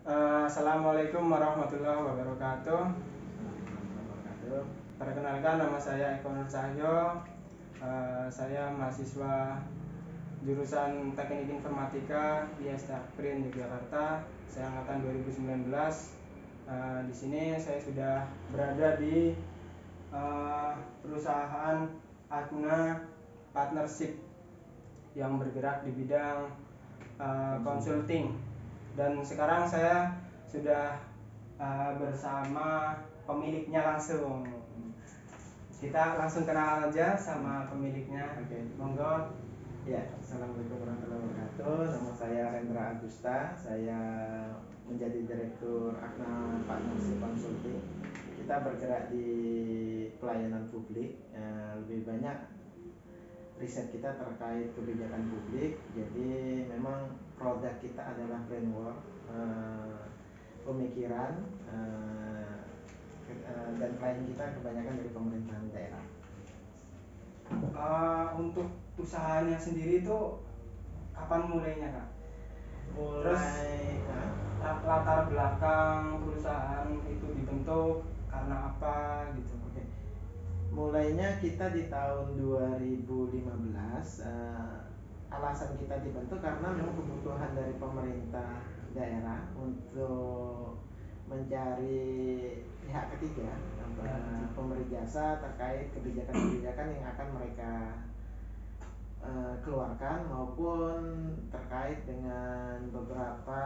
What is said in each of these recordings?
Assalamualaikum warahmatullahi wabarakatuh. Perkenalkan, nama saya Eko Nur Cahyo. Saya mahasiswa jurusan Teknik Informatika di Estakrin Yogyakarta. Saya angkatan 2019. Di sini saya sudah berada di perusahaan Agna Partnership yang bergerak di bidang consulting, dan sekarang saya sudah bersama pemiliknya langsung. Kita langsung kenal aja sama pemiliknya. Oke. Monggo. Ya, Assalamualaikum warahmatullahi wabarakatuh. Nama saya Rendra Agusta. Saya menjadi Direktur Agna Partnership Consulting. Kita bergerak di pelayanan publik. Lebih banyak riset kita terkait kebijakan publik. Jadi memang produk kita adalah framework, pemikiran, dan klien kita kebanyakan dari pemerintahan daerah. Untuk usahanya sendiri itu kapan mulainya, Kak? Terus latar belakang perusahaan itu dibentuk karena apa gitu? Oke. Mulainya kita di tahun 2015. Alasan kita dibentuk karena memang kebutuhan dari pemerintah daerah untuk mencari pihak ketiga, pemberi jasa terkait kebijakan-kebijakan yang akan mereka keluarkan, maupun terkait dengan beberapa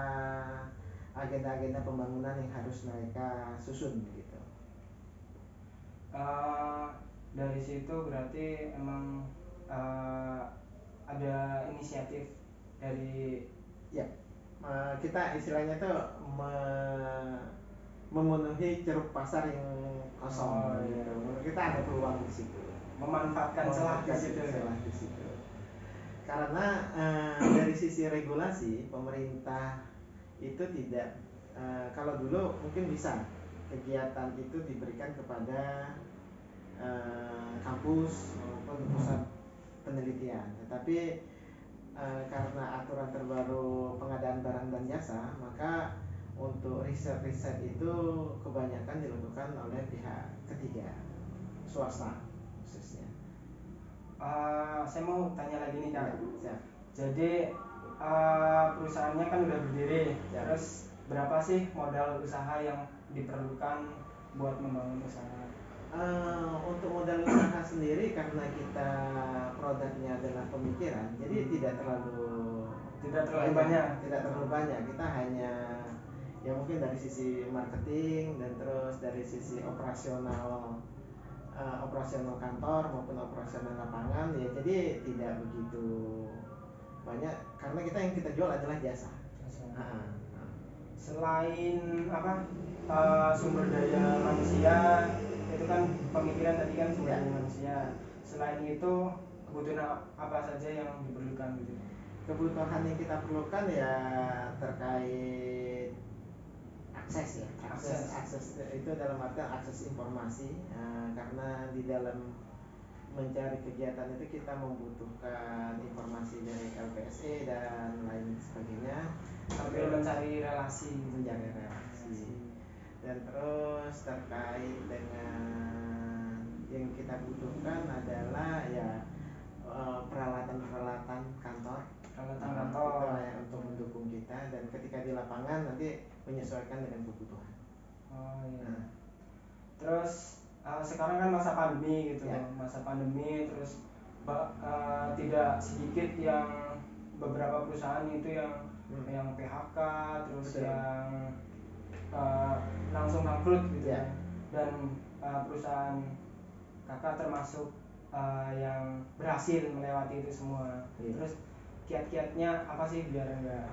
agenda-agenda pembangunan yang harus mereka susun gitu. Dari situ berarti emang ada inisiatif dari Ya, kita istilahnya tuh memenuhi ceruk pasar yang kosong. iya. Kita ada peluang di situ. Memanfaatkan celah di situ. Celah di situ. Karena dari sisi regulasi pemerintah itu tidak, kalau dulu mungkin bisa kegiatan itu diberikan kepada kampus maupun pusat penelitian, tetapi karena aturan terbaru pengadaan barang dan jasa, maka untuk riset-riset itu kebanyakan dilakukan oleh pihak ketiga, swasta khususnya. Saya mau tanya lagi nih, Kak. Ya. Jadi perusahaannya kan udah berdiri, Ya. Terus berapa sih modal usaha yang diperlukan buat membangun usaha? Untuk modal usaha sendiri, karena kita produknya adalah pemikiran, jadi tidak terlalu banyak. Tidak terlalu banyak. Kita hanya ya mungkin dari sisi marketing dan terus dari sisi operasional, operasional kantor maupun operasional lapangan, ya jadi tidak begitu banyak karena yang kita jual adalah jasa. Selain sumber daya manusia, itu kan pemikiran tadi kan sumber daya manusia. Selain itu kebutuhan apa saja yang diperlukan gitu? Kebutuhan yang kita perlukan ya terkait akses, akses itu dalam arti akses informasi, karena di dalam mencari kegiatan itu kita membutuhkan informasi dari LPSE dan lain sebagainya, sambil mencari relasi. Dan terus terkait dengan yang kita butuhkan adalah ya peralatan kantor, itu yang untuk mendukung kita, dan ketika di lapangan nanti menyesuaikan dengan kebutuhan. Terus sekarang kan masa pandemi gitu, masa pandemi, terus tidak sedikit yang beberapa perusahaan itu yang PHK, terus yang langsung bangkrut gitu ya. Dan perusahaan kakak termasuk yang berhasil melewati itu semua. Terus kiat-kiatnya apa sih biar enggak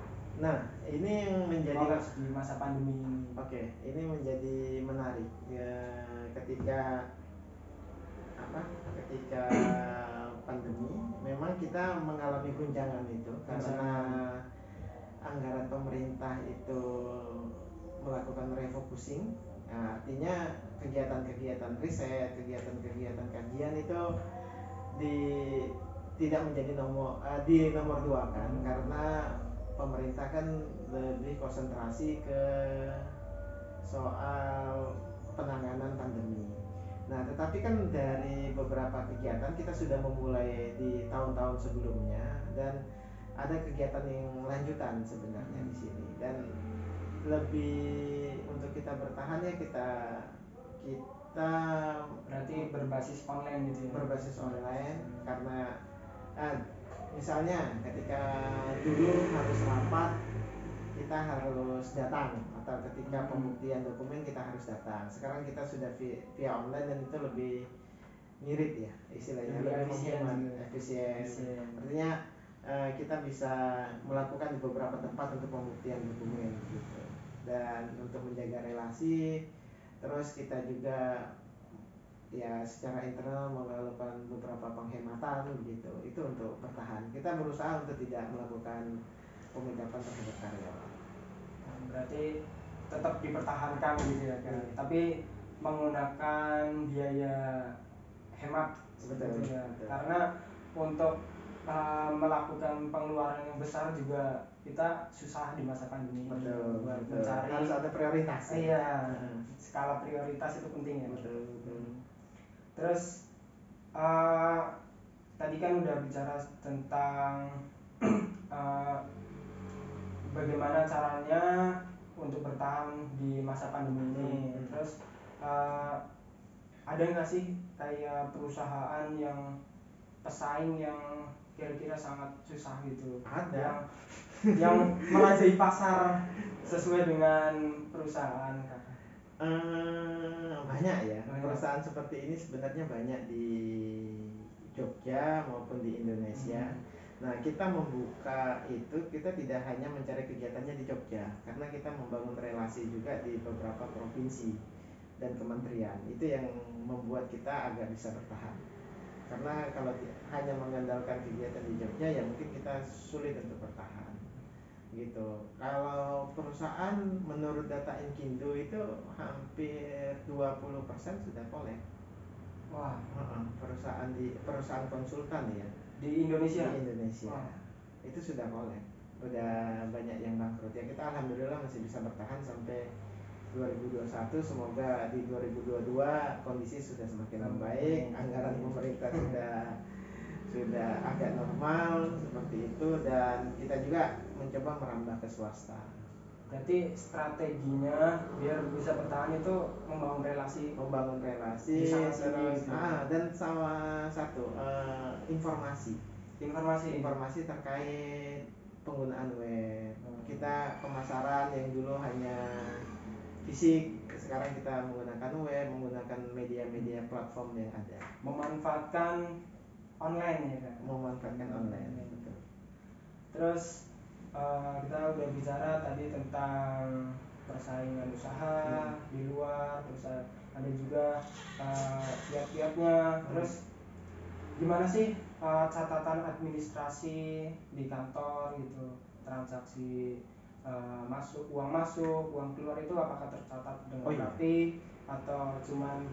ini yang menjadi di masa pandemi ini? Oke, ini menjadi menarik ya, ketika pandemi memang kita mengalami guncangan itu karena anggaran pemerintah itu melakukan refocusing. Artinya kegiatan-kegiatan riset, kegiatan-kegiatan kajian itu tidak menjadi di nomor dua kan, karena pemerintah kan lebih konsentrasi ke soal penanganan pandemi. Nah, tetapi kan dari beberapa kegiatan kita sudah memulai di tahun-tahun sebelumnya dan ada kegiatan yang lanjutan sebenarnya di sini, dan lebih untuk kita bertahan ya kita Berarti berbasis online gitu ya. berbasis online karena misalnya ketika dulu harus rapat kita harus datang, atau ketika pembuktian dokumen kita harus datang. Sekarang kita sudah via online dan itu lebih ngirit ya istilahnya, lebih menghemat, efisien. Artinya kita bisa melakukan di beberapa tempat untuk pembuktian dokumen gitu. Dan untuk menjaga relasi, terus kita juga ya secara internal melakukan beberapa penghematan begitu. Itu untuk bertahan. Kita berusaha untuk tidak melakukan pemegapan terhadap karyawan. Berarti tetap dipertahankan gitu ya kan. Tapi menggunakan biaya hemat Betul, gitu ya. betul. Karena untuk melakukan pengeluaran yang besar juga kita susah di masa pandemi ini buat mencari, harus ada prioritas. Iya, skala prioritas itu penting ya. Betul. Terus tadi kan udah bicara tentang bagaimana caranya untuk bertahan di masa pandemi ini. Terus ada nggak sih kayak perusahaan yang pesaing yang kira-kira sangat susah gitu, Ada. yang merajai pasar sesuai dengan perusahaan kan? Banyak ya. Perusahaan seperti ini sebenarnya banyak di Jogja maupun di Indonesia. Nah, kita membuka itu, kita tidak hanya mencari kegiatannya di Jogja, karena kita membangun relasi juga di beberapa provinsi dan kementerian. Itu yang membuat kita agak bisa bertahan. Karena kalau hanya mengandalkan kegiatan di Jogja ya mungkin kita sulit untuk bertahan gitu. Kalau perusahaan menurut data Inkindo itu hampir 20% sudah collab. Wah, perusahaan konsultan ya di Indonesia. Wah. Itu sudah collab. Udah banyak yang bangkrut ya. Kita alhamdulillah masih bisa bertahan sampai 2021. Semoga di 2022 kondisi sudah semakin membaik, anggaran pemerintah sudah agak normal seperti itu, dan kita juga mencoba merambah ke swasta. Berarti strateginya biar bisa bertahan itu membangun relasi terus dan sama satu informasi terkait penggunaan web. Kita pemasaran yang dulu hanya fisik, sekarang kita menggunakan web, menggunakan media-media platform yang ada, memanfaatkan online ya kan? Memanfaatkan online. Betul. Terus kita udah bicara tadi tentang persaingan usaha di luar, terus ada juga kiat-kiatnya. Terus gimana sih catatan administrasi di kantor gitu, transaksi uang masuk, uang keluar itu apakah tercatat dengan rapi atau cuman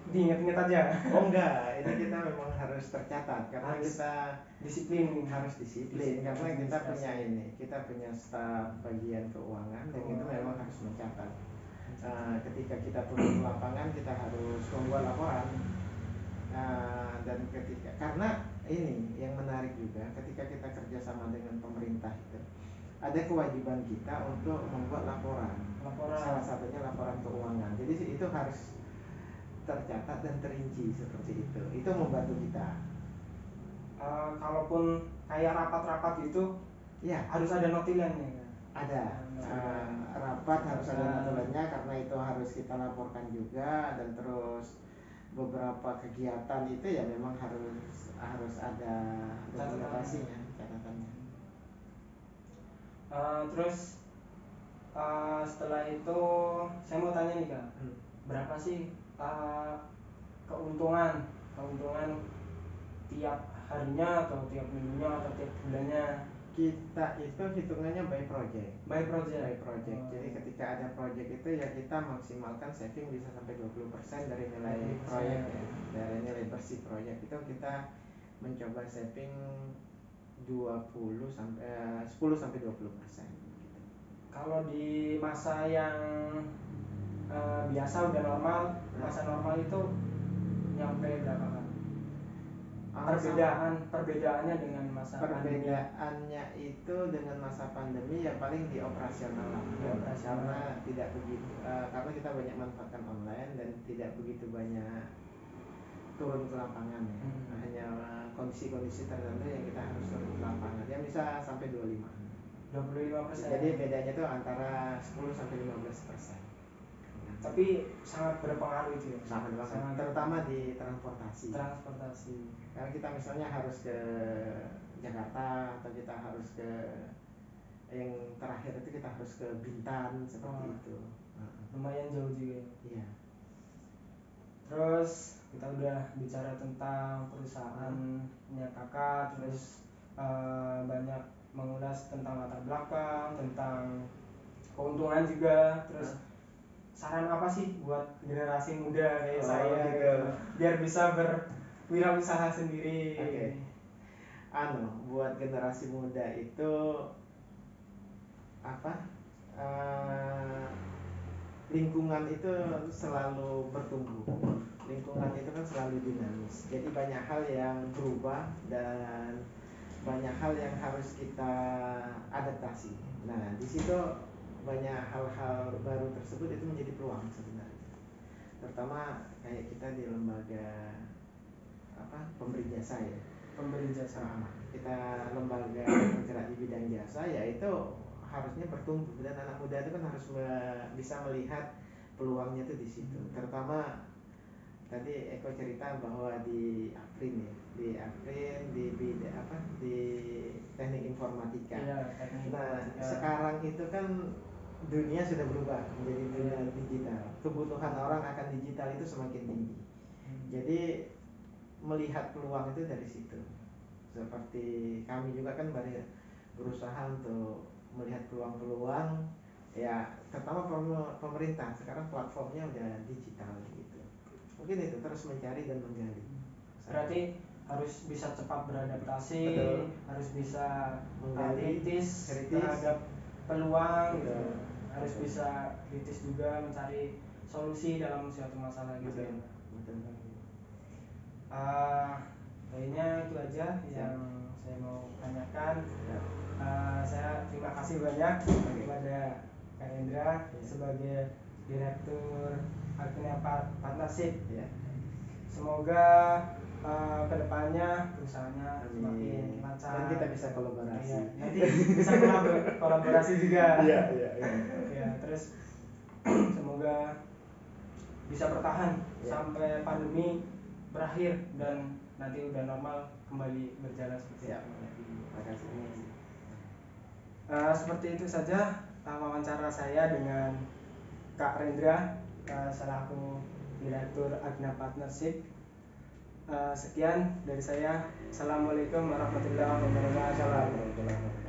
diinget-inget aja? Oh enggak, ini kita memang harus tercatat karena kita harus disiplin karena kita punya staf bagian keuangan dan itu memang harus mencatat. Ketika kita turun ke lapangan kita harus membuat laporan. Dan karena ini yang menarik juga, ketika kita kerjasama dengan pemerintah itu ada kewajiban kita untuk membuat laporan. Salah satunya laporan keuangan. Jadi itu harus tercatat dan terinci seperti itu. Itu membantu kita. Kalaupun kayak rapat-rapat gitu, ya harus ada notulennya. Ada rapat harus ada notulennya karena itu harus kita laporkan juga, dan terus beberapa kegiatan itu ya memang harus ada dokumentasinya, catatannya. Terus setelah itu saya mau tanya nih Kak, berapa sih keuntungan tiap harinya atau tiap minggunya atau tiap bulannya? Kita itu hitungannya by project. Jadi ketika ada project itu ya kita maksimalkan saving bisa sampai 20% dari nilai proyek ya. Dari nilai bersih proyek itu kita mencoba saving 10 sampai 20% gitu. Kalau di masa yang biasa udah normal, masa normal itu nyampe berapa kan? Perbedaannya dengan masa pandemi. Perbedaannya itu dengan masa pandemi ya paling di operasional lah. Di operasional. Karena tidak begitu karena kita banyak manfaatkan online dan tidak begitu banyak turun ke lapangan ya. Hanya kondisi-kondisi tertentu yang kita harus turun ke lapangan. Ya bisa sampai 25%. Jadi bedanya itu antara 10 sampai 15%. Tapi sangat berpengaruh itu ya. Sangat terutama di transportasi. Karena kita misalnya harus ke Jakarta atau kita harus ke yang terakhir itu kita harus ke Bintan seperti itu. Lumayan jauh juga. Iya. Terus kita udah bicara tentang perusahaannya kakak, terus banyak mengulas tentang latar belakang, tentang keuntungan juga, terus saran apa sih buat generasi muda kayak saya gitu, biar bisa berwirausaha sendiri. Oke. Buat generasi muda itu apa? Lingkungan itu selalu bertumbuh. Lingkungan itu kan selalu dinamis. Jadi banyak hal yang berubah dan banyak hal yang harus kita adaptasi. Nah, di situ banyak hal-hal baru tersebut itu menjadi peluang sebenarnya. Terutama kayak kita di lembaga pemberi jasa ya. Kita lembaga bergerak di bidang jasa, yaitu harusnya bertumbuh dan anak muda itu kan harus bisa melihat peluangnya itu di situ. Terutama tadi Eko cerita bahwa di Aprin di teknik informatika. Sekarang itu kan dunia sudah berubah menjadi dunia digital. Kebutuhan orang akan digital itu semakin tinggi. Jadi melihat peluang itu dari situ. Seperti kami juga kan berusaha untuk melihat peluang-peluang ya, terutama pemerintah sekarang platformnya udah digital gitu. Mungkin itu terus mencari dan menggali. Berarti harus bisa cepat beradaptasi. Betul. Harus bisa menggali kritis terhadap peluang gitu. Harus bisa kritis juga mencari solusi dalam suatu masalah gitu. Betul. Kayaknya itu aja yang saya mau tanyakan. Saya terima kasih banyak kepada Kak Hendra sebagai Direktur Agnia Partnership. Semoga kedepannya perusahaannya semakin lancar dan kita bisa kolaborasi. Nanti bisa kolaborasi juga. Ya, terus semoga bisa bertahan sampai pandemi berakhir dan nanti udah normal kembali berjalan seperti Terima kasih. Seperti itu saja wawancara saya dengan Kak Rendra selaku Direktur Agnia Partnership. Sekian dari saya. Assalamualaikum warahmatullahi wabarakatuh.